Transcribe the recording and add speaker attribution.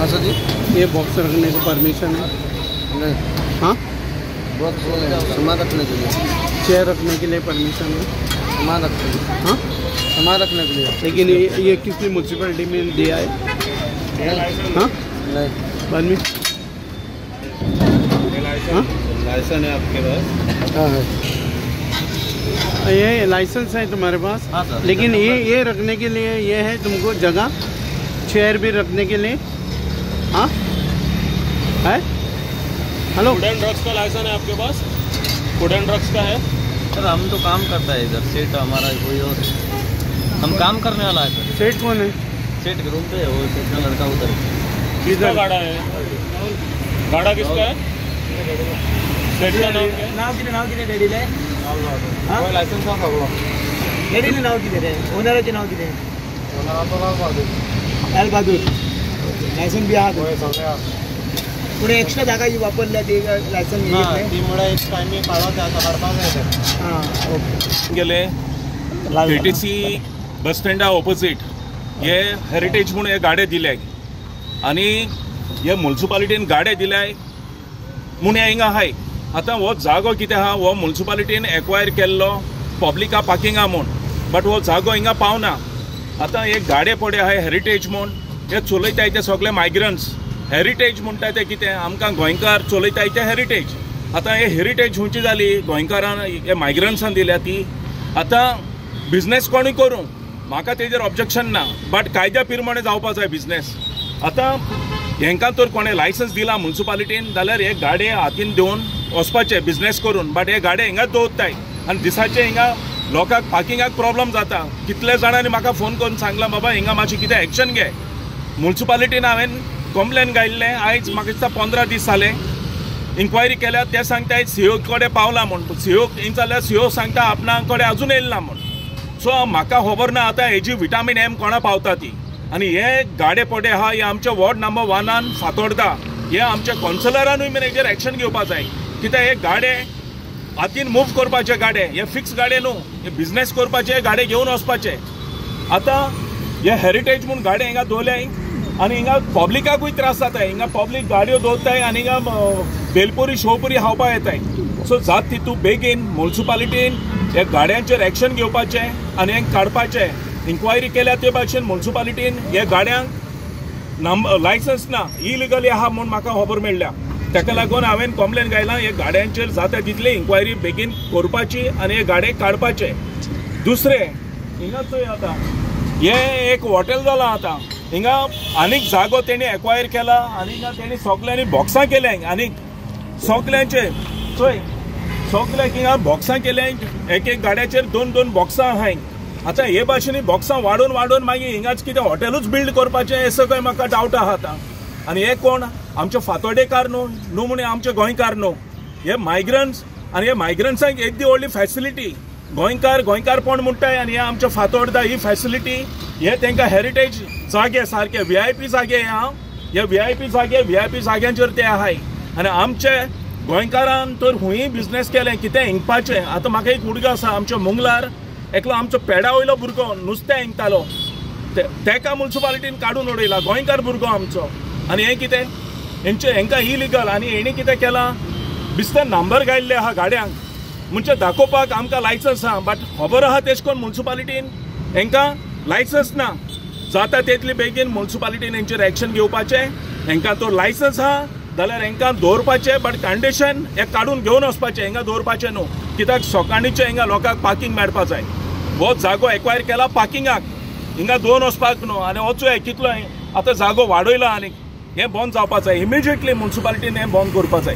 Speaker 1: हाँ सर जी।
Speaker 2: ये बॉक्स रखने को परमिशन है?
Speaker 1: नहीं।
Speaker 2: हाँ,
Speaker 1: बॉक्स सामान रखने के लिए।
Speaker 2: चेयर रखने के लिए परमिशन है?
Speaker 1: सामान रखने के लिए।
Speaker 2: हाँ,
Speaker 1: सामान रखने के लिए।
Speaker 2: लेकिन ये किसने म्यूनसिपलिटी में दिया है? हाँ,
Speaker 1: नहीं।
Speaker 2: परमिशन
Speaker 3: लाइसेंस है आपके पास?
Speaker 1: हाँ है।
Speaker 2: ये लाइसेंस है तुम्हारे पास?
Speaker 1: हाँ सर।
Speaker 2: लेकिन ये रखने के लिए ये है तुमको जगह, चेयर भी रखने के लिए? हाँ है। हेलो,
Speaker 3: फूड एंड ड्रग्स का लाइसेंस है आपके पास? फूड एंड ड्रग्स का है?
Speaker 1: सर हम तो काम करता है इधर, सेठ हमारा कोई और, हम काम करने वाला है सर।
Speaker 2: सेठ कौन है?
Speaker 1: सेठ के रूम पे है वो, सेठ का लड़का उधर।
Speaker 3: किसका गाड़ा है? गाड़ा किसका है? सेठ का नाम क्या है?
Speaker 4: नाव किती डॅडीला आहे?
Speaker 1: लाइसेंस का
Speaker 4: डॅडीने नाव किती आहे? ओनराचे नाव किती आहे? लाल बहादूर. लायसन बी आहात पुढे एक्स्ट्रा जागा जी वापरल्या ते लायसन
Speaker 1: त्यामुळे एक टाइमिंग काढवा त्याचा काढता
Speaker 4: हां ओके.
Speaker 3: गेले KTC बस स्टँडा ऑपोजिट हे हेरिटेज म्हणून हे गाडे दिले आणि हे म्युन्सिपालिटीन गाडे दिल्याय म्हणून हिंगा हाय. आता हो जागो कितें आहा हो म्युन्सिपालिटीन एक्वायर केल्लो पब्लिका पार्किंगा म्हणून, बट हो जागो हिंगा पावना. आता हे गाडे पडे आहाय हेरिटेज म्हणून, हे चलयताय ते सगळे मायग्रंट्स. हेरिटेज म्हणटा ते कितें आमकां गोंयकार चलयताय ते हेरिटेज. आता हे हेरिटेज खंयची जाली गोंयकारान हे मायग्रंट्सान दिल्या ती. आता बिझनेस कोणी करूं म्हाका तेजेर ऑब्जेक्शन ना, बट कायद्या प्रमाणे जावपा जाय बिझनेस. आता हेंकां तर कोणें लायसन्स दिला म्युन्सिपालिटीन जाल्यार हे गाडे हातीन घेवन वचपाचे बिझनेस करून, बट हे गाडे हिंगा दवरताय आनी दिसाचे हिंगा लोकांक पार्किंगाक प्रॉब्लम जाता. कितले जाणांनी म्हाका फोन करून सांगला बाबा हिंगा मातशी कितें एक्शन घे. म्युन्सिपालिटीन हांवें कंप्लेन घायल्लें, आयज म्हाका दिसता 15 दीस जाले. इन्क्वायरी केल्या ते सांगताय CO कडेन पावला म्हूण. CO जाल्यार CO सांगता आपणा कडेन अजून येयला ना म्हूण. सो म्हाका खबर ना आतां हेजी विटामीन M कोणा पावता ती. आनी हे गाडे पडे आहा हे आमचे वॉर्ड नंबर 1 फातोर्डा, हे आमच्या कावन्सिलरानूय बीन हेजेर एक्शन घेवपा जाय. कित्याक हे गाडे हातीन मूव करपाचे गाडे, हे फिक्स गाडे न्हू, हे बिझनेस करपाचे गाडे घेवन वचपाचे. आतां हे हेरिटेज म्हूण गाडे हिंगा दवरल्याय आनी हिंगा पब्लिकाकूय त्रास जाताय. हिंगा पब्लीक गाडयो दवरताय आनी हिंगा बेलपुरी शेवपुरी खावपा येताय. सो जात तितू बेगीन म्युन्सिपालिटीन हे गाड्यांचेर एक्शन घेवपाचें आनी हें काडपाचें. इन्क्वायरी केल्या ते भाशेन म्युन्सिपालिटीन हे गाड्यांक लायसन्स ना, इलिगली आहा म्हूण म्हाका खबर मेळ्ळ्या. ताका लागून हांवें कंप्लेन घायला हे गाड्यांचेर जाता तितली इन्क्वायरी बेगीन करपाची आनी हे गाडे काडपाचे. दुसरें हिंगा चोय आतां हे एक हॉटेल जालां आतां हिंगा, आनीक जागो तेणी एक्वायर केला आनी हिंगा तेणी सगल्यांनी बॉक्सां केल्याय आनीक सगल्यांचे चोय सगल्यांक हिंगा बॉक्सां केल्याय. एक गाड्याचेर 2-2 बॉक्सां आहाय. आतां हे भाशेनी बॉक्सां वाडोवन मागीर हिंगाच कितें हॉटेलूच बिल्ड करपाचें हें सगळें म्हाका डावट आहा आतां. आनी हे कोण आमचे फातोर्डेकार न्हू म्हणे आमचे गोंयकार न्हू, हे मायग्रंट्स. आनी हे मायग्रंट्सांक एक दी व्हडली फॅसिलिटी गोंयकारपण म्हणटाय आनी हे आमच्या फातोर्डा ही फॅसिलिटी हे तांकां हेरिटेज जागे सारके VIP जागे हे VIP जाग्यांचेर ते आहाय. आनी आमचे गोंयकारान तर खूंय बिझनेस केलें कितें हिंगपाचें. आतां म्हाका एक उडगो आसा आमच्या मुंगलार, एकलो आमचो पेडा वयलो भुरगो नुस्तें हिंगतालो, तेका म्युन्सिपालिटीन काडून उडयला. गोंयकार भुरगो आमचो आनी हें कितें हेंकां इलिगल. आनी हेणी कितें केलां बिस्तर नंबर घायल्ले आहा गाड्यांक म्हणजे दाखोवपाक आमकां लायसन्स आहा, बट खबर आहा तेश कोन म्युन्सिपालिटीन हेंकां लायसन्स ना. जाता तितले बेगीन म्युन्सिपालिटीन हेंचेर एक्शन घेवपाचें. हेंकां तो लायसन्स आहा जाल्यार हेंकां दवरपाचें, बट कंडिशन हे काडून घेवन वचपाचें, हिंगा दवरपाचें न्हू. कित्याक सकाळीचे हिंगा लोकांक पार्किंग मेळपा जाय. हो जागो एक्वायर केला पार्किंगाक, हिंगा दोन वचपाक न्हू. आनी वचूय कितलो आतां जागो वाडयला आनी हें बंद जावपा जाय. इमिजिएटली म्युन्सिपालिटीन हें बंद करपा जाय.